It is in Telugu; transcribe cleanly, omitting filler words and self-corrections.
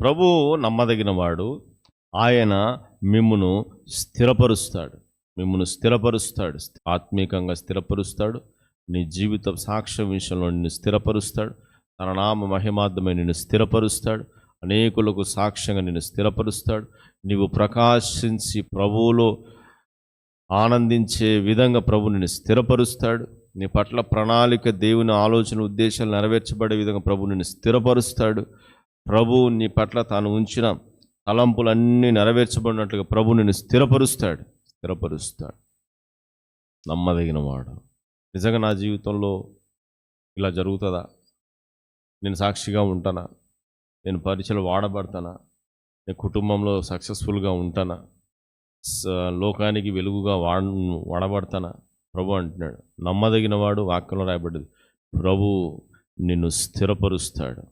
ప్రభువు నమ్మదగినవాడు. ఆయన మిమ్మును స్థిరపరుస్తాడు. మిమ్మును స్థిరపరుస్తాడు, ఆత్మీకంగా స్థిరపరుస్తాడు. నీ జీవిత సాక్ష్యం విషయంలో నిన్ను స్థిరపరుస్తాడు. తన నామ మహిమార్థమై నిన్ను స్థిరపరుస్తాడు. అనేకులకు సాక్ష్యంగా నిన్ను స్థిరపరుస్తాడు. నీవు ప్రకాశించి ప్రభువులో ఆనందించే విధంగా ప్రభు నిన్ను స్థిరపరుస్తాడు. నీ పట్ల ప్రణాళిక, దేవుని ఆలోచన, ఉద్దేశాలు నెరవేర్చబడే విధంగా ప్రభు నిన్ను స్థిరపరుస్తాడు. ప్రభు నీ పట్ల తాను ఉంచిన తలంపులన్నీ నెరవేర్చబడినట్లుగా ప్రభు నిన్ను స్థిరపరుస్తాడు. నమ్మదగిన వాడు. నిజంగా నా జీవితంలో ఇలా జరుగుతుందా? నేను సాక్షిగా ఉంటానా? నేను పరిచయం వాడబడతానా? నేను కుటుంబంలో సక్సెస్ఫుల్గా ఉంటానా? లోకానికి వెలుగుగా వాడబడతానా? ప్రభు అంటున్నాడు, నమ్మదగిన వాడు. వాక్యంలో రాయబడ్డది, ప్రభు నిన్ను స్థిరపరుస్తాడు.